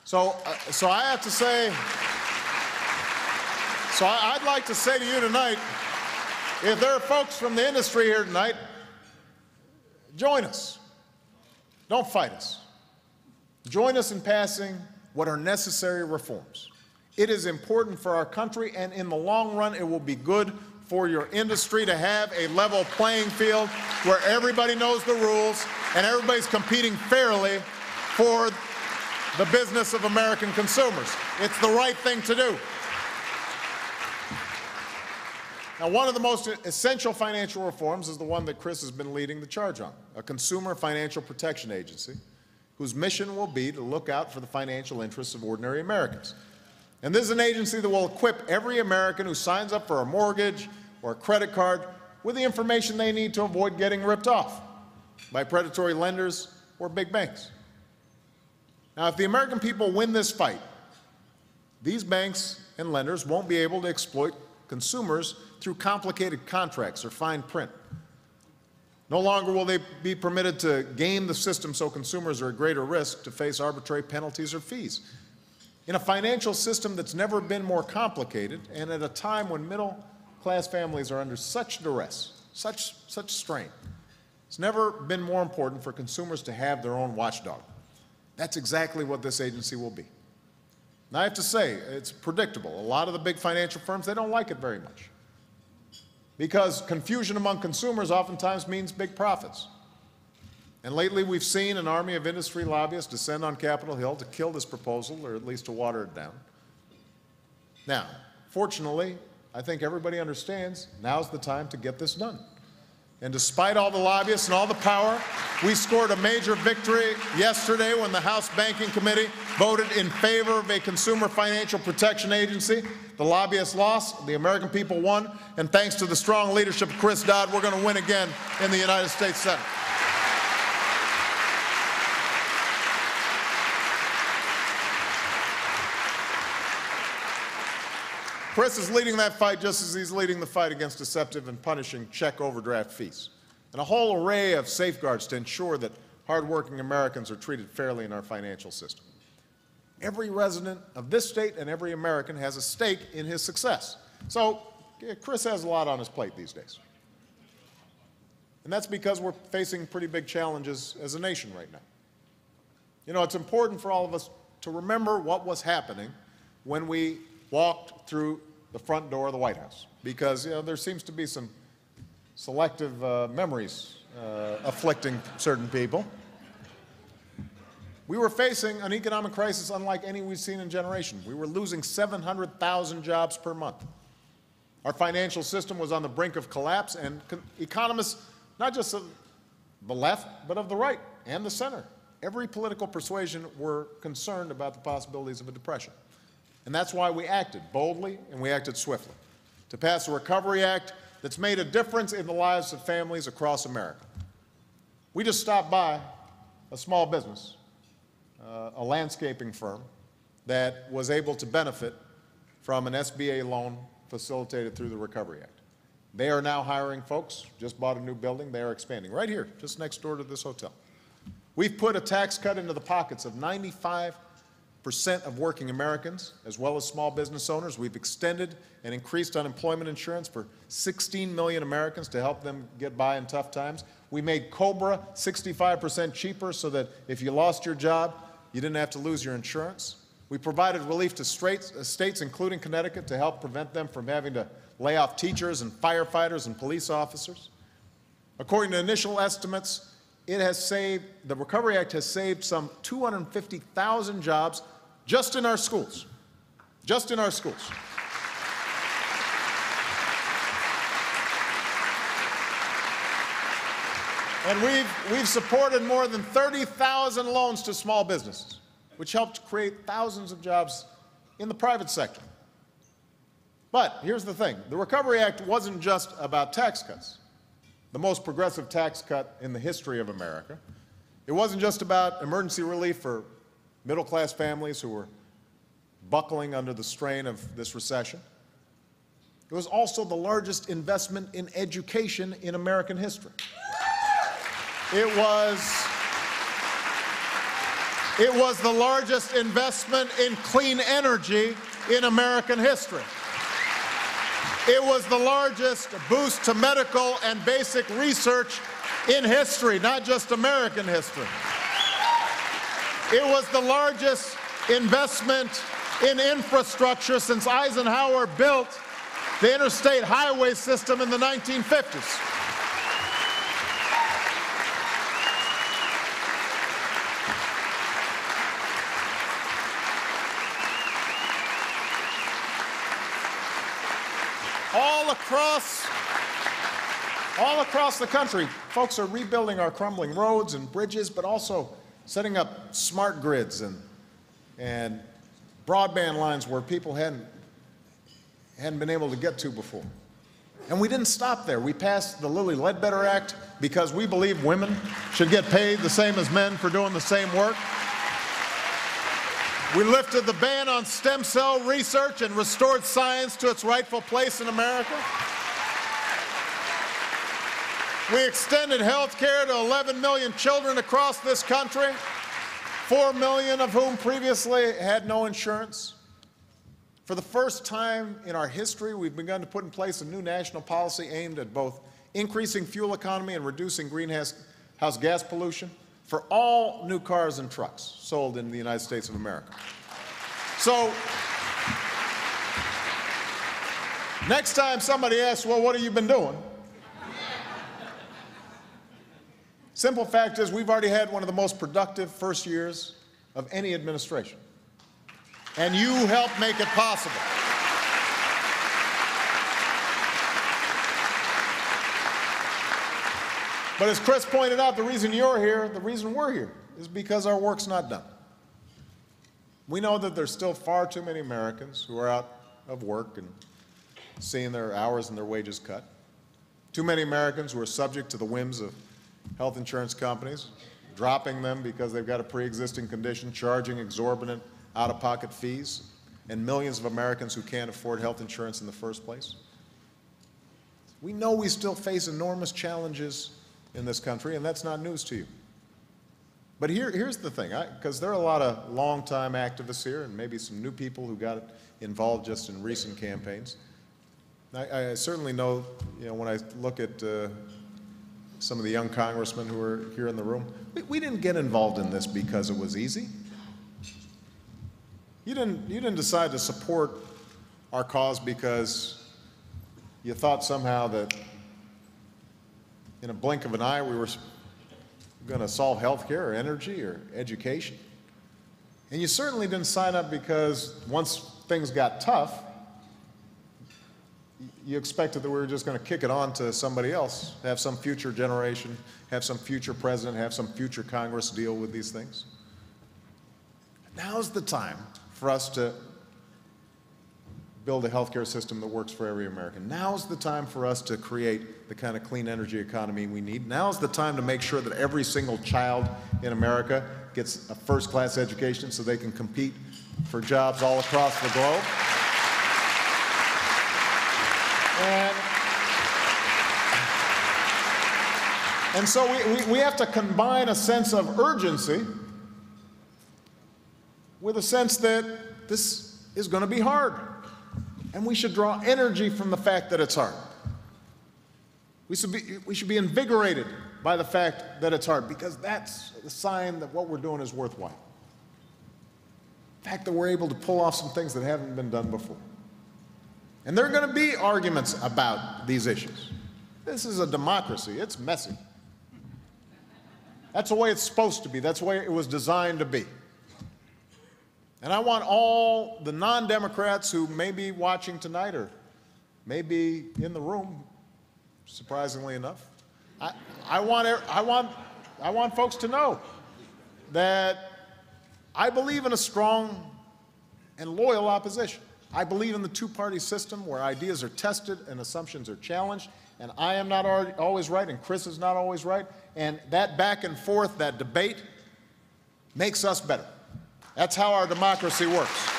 So I have to say, I'd like to say to you tonight, if there are folks from the industry here tonight, join us. Don't fight us. Join us in passing what are necessary reforms. It is important for our country, and in the long run, it will be good for your industry to have a level playing field where everybody knows the rules and everybody's competing fairly for the business of American consumers. It's the right thing to do. Now, one of the most essential financial reforms is the one that Chris has been leading the charge on, a consumer financial protection agency whose mission will be to look out for the financial interests of ordinary Americans. And this is an agency that will equip every American who signs up for a mortgage or a credit card with the information they need to avoid getting ripped off by predatory lenders or big banks. Now, if the American people win this fight, these banks and lenders won't be able to exploit consumers through complicated contracts or fine print. No longer will they be permitted to game the system so consumers are at greater risk to face arbitrary penalties or fees. In a financial system that's never been more complicated, and at a time when middle-class families are under such duress, such strain, it's never been more important for consumers to have their own watchdog. That's exactly what this agency will be. And I have to say, it's predictable. A lot of the big financial firms, they don't like it very much, because confusion among consumers oftentimes means big profits. And lately we've seen an army of industry lobbyists descend on Capitol Hill to kill this proposal, or at least to water it down. Now, fortunately, I think everybody understands now's the time to get this done. And despite all the lobbyists and all the power, we scored a major victory yesterday when the House Banking Committee voted in favor of a consumer financial protection agency. The lobbyists lost, the American people won, and thanks to the strong leadership of Chris Dodd, we're going to win again in the United States Senate. Chris is leading that fight just as he's leading the fight against deceptive and punishing check overdraft fees, and a whole array of safeguards to ensure that hardworking Americans are treated fairly in our financial system. Every resident of this state and every American has a stake in his success. So Chris has a lot on his plate these days. And that's because we're facing pretty big challenges as a nation right now. You know, it's important for all of us to remember what was happening when we walked through the front door of the White House, because, you know, there seems to be some selective memories afflicting certain people. We were facing an economic crisis unlike any we've seen in generations. We were losing 700,000 jobs per month. Our financial system was on the brink of collapse, and economists, not just of the left, but of the right and the center, every political persuasion were concerned about the possibilities of a depression. And that's why we acted boldly and we acted swiftly to pass a Recovery Act that's made a difference in the lives of families across America. We just stopped by a small business, a landscaping firm, that was able to benefit from an SBA loan facilitated through the Recovery Act. They are now hiring folks, just bought a new building, they are expanding right here, just next door to this hotel. We've put a tax cut into the pockets of 95% of working Americans, as well as small business owners. We've extended and increased unemployment insurance for 16 million Americans to help them get by in tough times. We made COBRA 65% cheaper so that if you lost your job, you didn't have to lose your insurance. We provided relief to states, including Connecticut, to help prevent them from having to lay off teachers and firefighters and police officers. According to initial estimates, the Recovery Act has saved some 250,000 jobs just in our schools. Just in our schools. And we've supported more than 30,000 loans to small businesses, which helped create thousands of jobs in the private sector. But here's the thing. The Recovery Act wasn't just about tax cuts, the most progressive tax cut in the history of America. It wasn't just about emergency relief for middle-class families who were buckling under the strain of this recession. It was also the largest investment in education in American history. It was It was the largest investment in clean energy in American history. It was the largest boost to medical and basic research in history, not just American history. It was the largest investment in infrastructure since Eisenhower built the interstate highway system in the 1950s. All across the country, folks are rebuilding our crumbling roads and bridges, but also setting up smart grids and broadband lines where people hadn't been able to get to before. And we didn't stop there. We passed the Lilly Ledbetter Act because we believe women should get paid the same as men for doing the same work. We lifted the ban on stem cell research and restored science to its rightful place in America. We extended health care to 11 million children across this country, 4 million of whom previously had no insurance. For the first time in our history, we've begun to put in place a new national policy aimed at both increasing fuel economy and reducing greenhouse gas pollution for all new cars and trucks sold in the United States of America. So, next time somebody asks, well, what have you been doing? Simple fact is we've already had one of the most productive first years of any administration. And you helped make it possible. But as Chris pointed out, the reason you're here, the reason we're here, is because our work's not done. We know that there's still far too many Americans who are out of work and seeing their hours and their wages cut. Too many Americans who are subject to the whims of health insurance companies, dropping them because they've got a pre-existing condition, charging exorbitant out-of-pocket fees, and millions of Americans who can't afford health insurance in the first place. We know we still face enormous challenges in this country, and that's not news to you. But here's the thing, because there are a lot of longtime activists here and maybe some new people who got involved just in recent campaigns. I certainly know, when I look at some of the young congressmen who are here in the room, we didn't get involved in this because it was easy. You didn't decide to support our cause because you thought somehow that in a blink of an eye we were going to solve health care or energy or education. And you certainly didn't sign up because once things got tough, you expected that we were just going to kick it on to somebody else, have some future generation, have some future president, have some future Congress deal with these things. Now's the time for us to build a healthcare system that works for every American. Now's the time for us to create the kind of clean energy economy we need. Now's the time to make sure that every single child in America gets a first-class education so they can compete for jobs all across the globe. And so we have to combine a sense of urgency with a sense that this is going to be hard. And we should draw energy from the fact that it's hard. We should be invigorated by the fact that it's hard, because that's the sign that what we're doing is worthwhile. The fact that we're able to pull off some things that haven't been done before. And there are going to be arguments about these issues. This is a democracy. It's messy. That's the way it's supposed to be. That's the way it was designed to be. And I want all the non-Democrats who may be watching tonight or may be in the room, surprisingly enough, I want folks to know that I believe in a strong and loyal opposition. I believe in the two-party system where ideas are tested and assumptions are challenged, and I am not always right, and Chris is not always right, and that back and forth, that debate, makes us better. That's how our democracy works.